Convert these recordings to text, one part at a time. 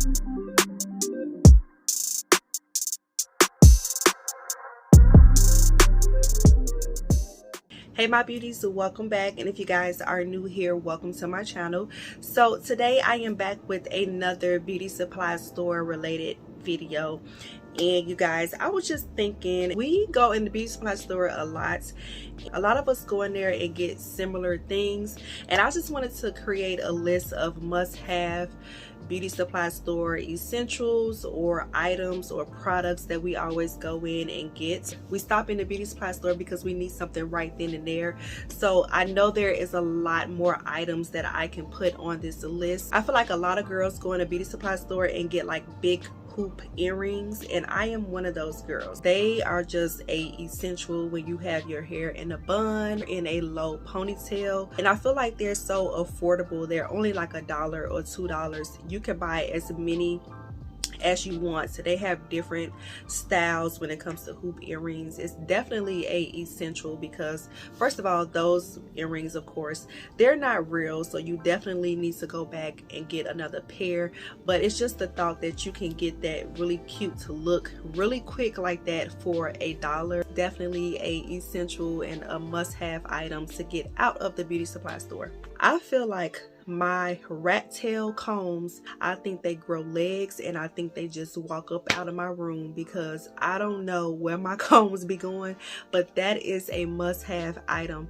Hey my beauties, welcome back, and if you guys are new here, welcome to my channel. So today I am back with another beauty supply store related video. And you guys, I was just thinking, we go in the beauty supply store a lot of us go in there and get similar things, and I just wanted to create a list of must-have beauty supply store essentials or items or products that we always go in and get. We stop in the beauty supply store because we need something right then and there. So I know there is a lot more items that I can put on this list. I feel like a lot of girls go in a beauty supply store and get like big hoop earrings, and I am one of those girls. They are just a essential when you have your hair in a bun, in a low ponytail, and I feel like they're so affordable. They're only like $1 or $2. You can buy as many as you want. So they have different styles when it comes to hoop earrings. It's definitely a essential because first of all, those earrings, of course, they're not real, so you definitely need to go back and get another pair. But it's just the thought that you can get that really cute to look really quick like that for $1. Definitely a essential and a must-have item to get out of the beauty supply store. I feel like my rat tail combs, I think they grow legs, and I think they just walk up out of my room because I don't know where my combs be going, but that is a must-have item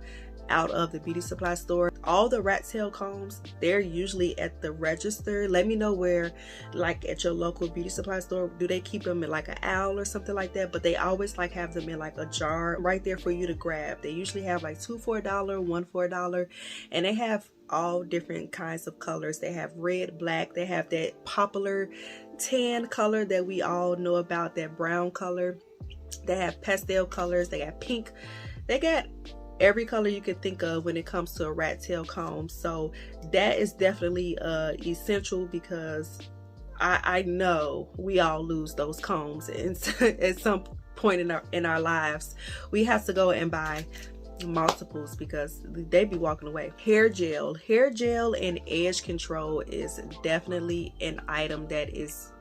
out of the beauty supply store. All the rat tail combs, they're usually at the register. Let me know where, like at your local beauty supply store, do they keep them in like an owl or something like that? But they always like have them in like a jar right there for you to grab. They usually have like 2 for $1, 1 for $1, and they have all different kinds of colors. They have red, black, they have that popular tan color that we all know about, that brown color. They have pastel colors, they got pink, they got every color you can think of when it comes to a rat tail comb. So that is definitely essential because I know we all lose those combs, and at some point in our lives we have to go and buy multiples because they be walking away. Hair gel and edge control is definitely an item that is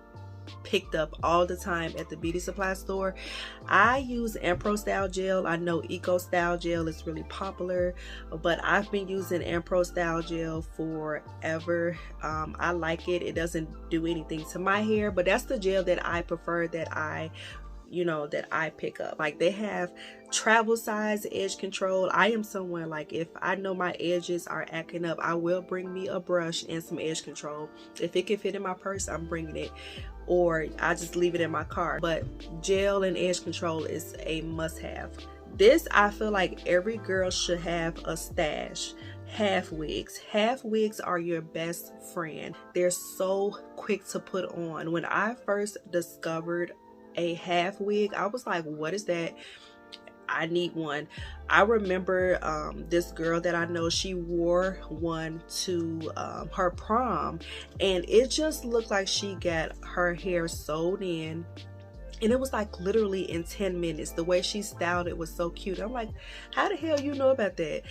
picked up all the time at the beauty supply store. I use Ampro style gel. I know Eco style gel is really popular, but I've been using Ampro style gel forever. I like it. It doesn't do anything to my hair, but that's the gel that I prefer, that I pick up. Like they have travel size edge control. I am someone, like, if I know my edges are acting up, I will bring me a brush and some edge control. If it can fit in my purse, I'm bringing it, or I just leave it in my car. But gel and edge control is a must-have. This, I feel like every girl should have a stash. Half wigs. Half wigs are your best friend. They're so quick to put on. When I first discovered a half wig, I was like, what is that? I need one. I remember this girl that I know, she wore one to her prom, and it just looked like she got her hair sewed in, and it was like literally in 10 minutes. The way she styled it was so cute. I'm like, how the hell you know about that?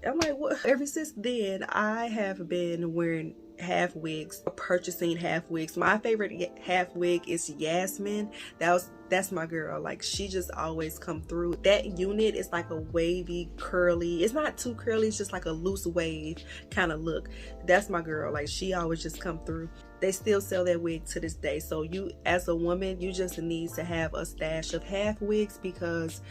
I'm like, what? Ever since then, I have been wearing half wigs, purchasing half wigs. My favorite half wig is Yasmin. That's my girl. Like, she just always come through. That unit is like a wavy, curly. It's not too curly, it's just like a loose wave kind of look. That's my girl. Like, she always just come through. They still sell that wig to this day. So you, as a woman, you just need to have a stash of half wigs, because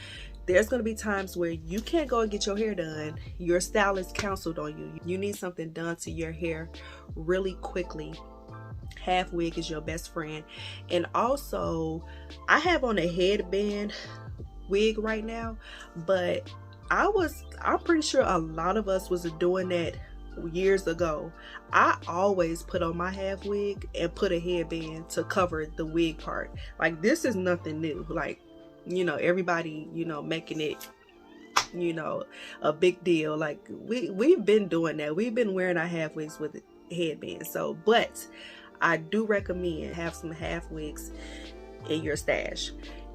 there's going to be times where you can't go and get your hair done. Your stylist counseled on you. You need something done to your hair really quickly. Half wig is your best friend. And also, I have on a headband wig right now, but I'm pretty sure a lot of us was doing that years ago. I always put on my half wig and put a headband to cover the wig part. Like, this is nothing new. Like, you know, everybody, you know, making it, you know, a big deal. Like, we've been doing that. We've been wearing our half wigs with headbands. So, but I do recommend have some half wigs in your stash.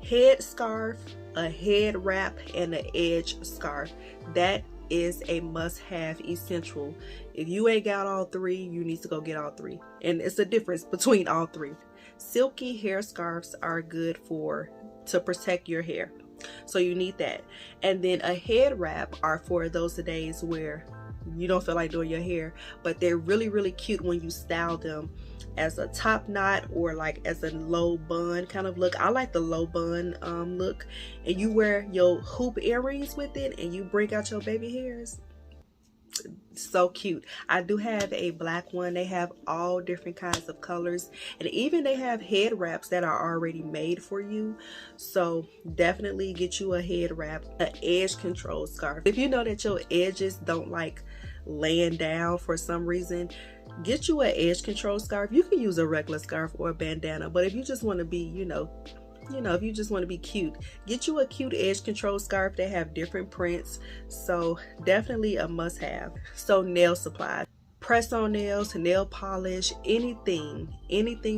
Head scarf, a head wrap, and an edge scarf. That is a must-have essential. If you ain't got all three, you need to go get all three. And it's a difference between all three. Silky hair scarves are good to protect your hair, so you need that. And then a head wrap are for those days where you don't feel like doing your hair, but they're really cute when you style them as a top knot or like as a low bun kind of look. I like the low bun look, and you wear your hoop earrings with it and you break out your baby hairs. So cute. I do have a black one. They have all different kinds of colors, and even they have head wraps that are already made for you. So definitely get you a head wrap, an edge control scarf. If you know that your edges don't like laying down for some reason, get you an edge control scarf. You can use a regular scarf or a bandana, but if you just want to be, if you just want to be cute, get you a cute edge control scarf. They have different prints, so definitely a must-have. So nail supplies, press-on nails, nail polish, anything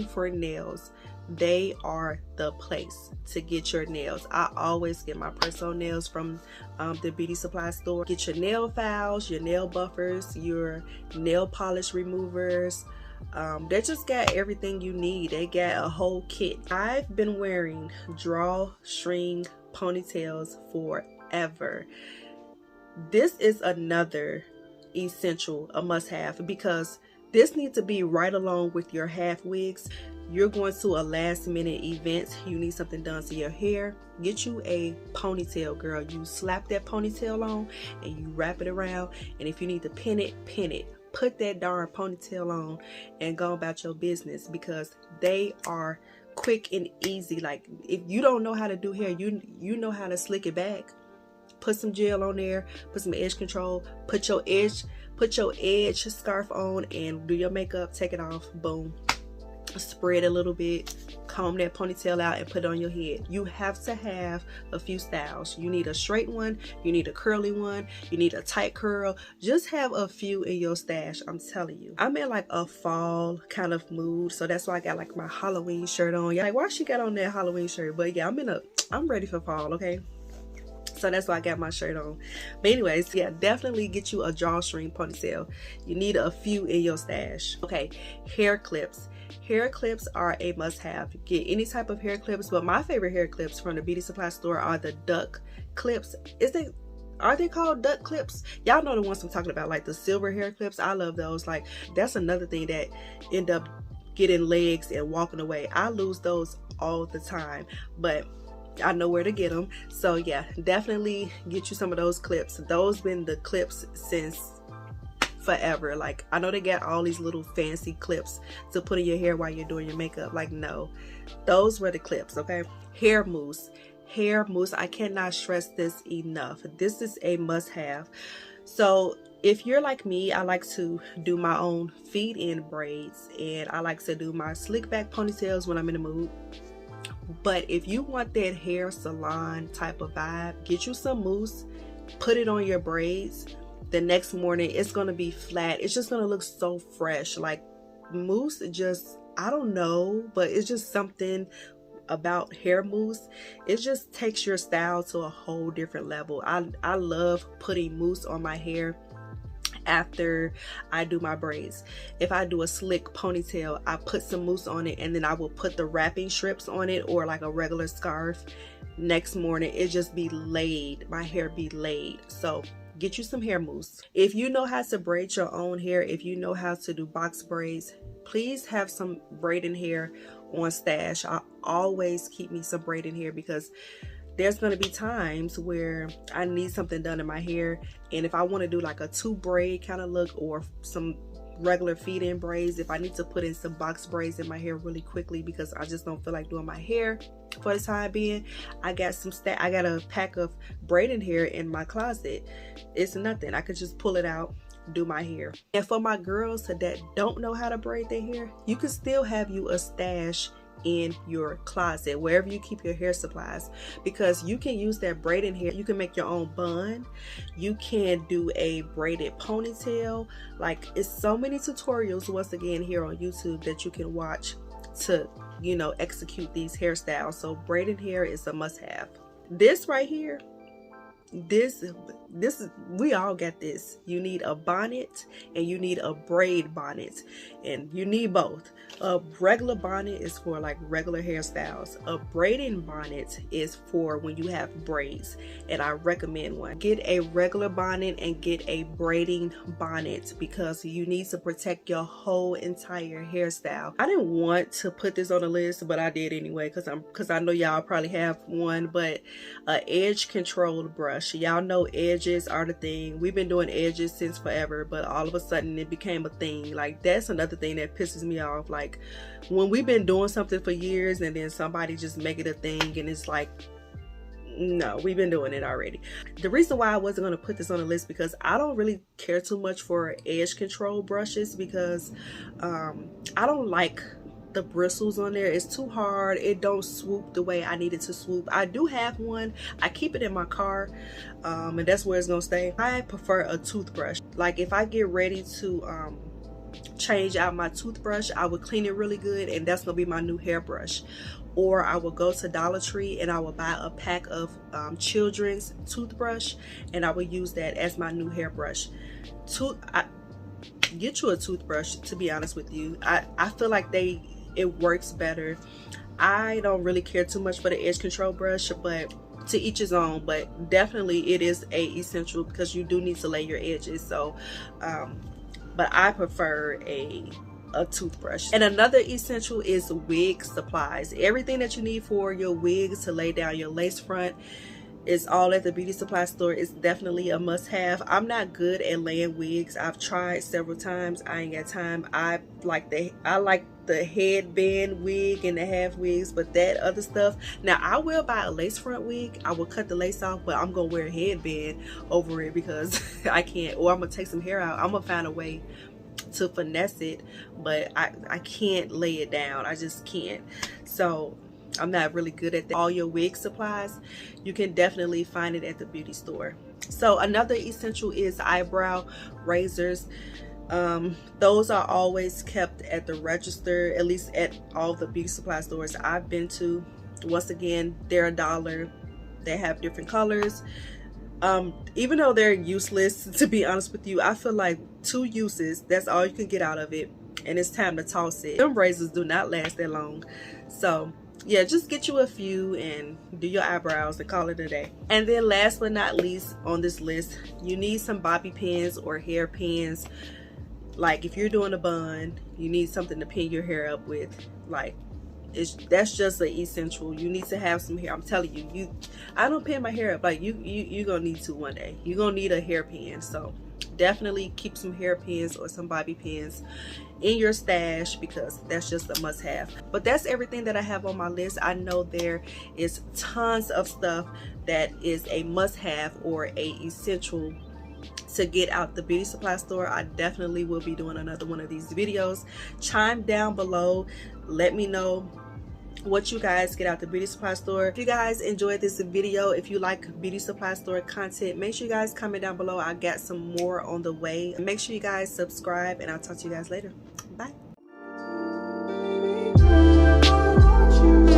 for nails, they are the place to get your nails. I always get my press-on nails from the beauty supply store. Get your nail files, your nail buffers, your nail polish removers. They just got everything you need. They got a whole kit. I've been wearing drawstring ponytails forever. This is another essential, a must-have, because this needs to be right along with your half wigs. You're going to a last minute event, you need something done to your hair, get you a ponytail, girl. You slap that ponytail on and you wrap it around, and if you need to pin it, pin it. Put that darn ponytail on and go about your business, because they are quick and easy. Like, if you don't know how to do hair, you know how to slick it back. Put some gel on there, put some edge control, put your edge scarf on and do your makeup, take it off, boom. Spread a little bit, comb that ponytail out and put it on your head. You have to have a few styles. You need a straight one, you need a curly one, you need a tight curl. Just have a few in your stash, I'm telling you. I'm in like a fall kind of mood, so that's why I got like my Halloween shirt on. Yeah, like, why she got on that Halloween shirt? But yeah, I'm ready for fall, okay? So that's why I got my shirt on. But anyways, yeah, definitely get you a drawstring ponytail. You need a few in your stash. Okay, hair clips. Hair clips are a must-have. Get any type of hair clips, but my favorite hair clips from the beauty supply store are the duck clips. Are they called duck clips? Y'all know the ones I'm talking about, like the silver hair clips. I love those. Like, that's another thing that end up getting legs and walking away. I lose those all the time, but I know where to get them. So yeah, definitely get you some of those clips. Those been the clips since forever. Like, I know they got all these little fancy clips to put in your hair while you're doing your makeup. Like, no, those were the clips. Okay, hair mousse. Hair mousse, I cannot stress this enough. This is a must-have. So if you're like me, I like to do my own feed-in braids, and I like to do my slick back ponytails when I'm in the mood. But if you want that hair salon type of vibe, get you some mousse, put it on your braids. The next morning it's gonna be flat. It's just gonna look so fresh. Like, mousse, just, I don't know, but it's just something about hair mousse. It just takes your style to a whole different level. I love putting mousse on my hair after I do my braids. If I do a slick ponytail, I put some mousse on it, and then I will put the wrapping strips on it, or like a regular scarf. Next morning it just be laid, my hair be laid. So get you some hair mousse. If you know how to braid your own hair, if you know how to do box braids, please have some braiding hair on stash. I always keep me some braiding hair, because there's going to be times where I need something done in my hair, and if I want to do like a 2-braid kind of look, or some regular feed-in braids, if I need to put in some box braids in my hair really quickly because I just don't feel like doing my hair for the time being, I got a pack of braiding hair in my closet. It's nothing. I could just pull it out, do my hair. And for my girls that don't know how to braid their hair, you can still have you a stash in your closet, wherever you keep your hair supplies, because you can use that braiding hair. You can make your own bun, you can do a braided ponytail. Like, it's so many tutorials once again here on YouTube that you can watch to, you know, execute these hairstyles. So braiding hair is a must-have. This right here, this is, we all get this. You need a bonnet and you need a braid bonnet, and you need both. A regular bonnet is for like regular hairstyles. A braiding bonnet is for when you have braids, and I recommend one. Get a regular bonnet and get a braiding bonnet because you need to protect your whole entire hairstyle. I didn't want to put this on the list, but I did anyway because I know y'all probably have one. But edge controlled brush. Y'all know edges are the thing. We've been doing edges since forever, but all of a sudden it became a thing. Like, that's another thing that pisses me off. Like, when we've been doing something for years and then somebody just make it a thing, and it's like, no, we've been doing it already. The reason why I wasn't going to put this on the list because I don't really care too much for edge control brushes, because I don't like the bristles on there. It's too hard. It don't swoop the way I need it to swoop. I do have one. I keep it in my car, and that's where it's gonna stay. I prefer a toothbrush. Like, if I get ready to change out my toothbrush, I would clean it really good, and that's gonna be my new hairbrush. Or I will go to Dollar Tree and I will buy a pack of children's toothbrush, and I will use that as my new hairbrush. Get you a toothbrush, to be honest with you. I feel like it works better. I don't really care too much for the edge control brush, but to each his own. But definitely it is a essential because you do need to lay your edges. So but I prefer a toothbrush. And another essential is wig supplies. Everything that you need for your wigs to lay down your lace front is all at the beauty supply store. It's definitely a must-have. I'm not good at laying wigs. I've tried several times. I ain't got time. I like the headband wig and the half wigs, but that other stuff, now I will buy a lace front wig. I will cut the lace off, but I'm gonna wear a headband over it because I can't, or I'm gonna take some hair out. I'm gonna find a way to finesse it, but I can't lay it down. I just can't. So I'm not really good at that. All your wig supplies, you can definitely find it at the beauty store. So another essential is eyebrow razors. Those are always kept at the register, at least at all the beauty supply stores I've been to. Once again, they're $1. They have different colors. Even though they're useless, to be honest with you, I feel like 2 uses, that's all you can get out of it, and it's time to toss it. Them razors do not last that long. So yeah, just get you a few and do your eyebrows and call it a day. And then last but not least on this list, you need some bobby pins or hair pins. Like, if you're doing a bun, you need something to pin your hair up with. Like, that's just an essential. You need to have some hair. I'm telling you, I don't pin my hair up. Like, you're gonna need to one day. You're gonna need a hairpin. So definitely keep some hairpins or some bobby pins in your stash because that's just a must-have. But that's everything that I have on my list. I know there is tons of stuff that is a must-have or a essential to get out the beauty supply store. I definitely will be doing another one of these videos. Chime down below, let me know what you guys get out the beauty supply store. If you guys enjoyed this video, if you like beauty supply store content, make sure you guys comment down below. I got some more on the way. Make sure you guys subscribe, and I'll talk to you guys later.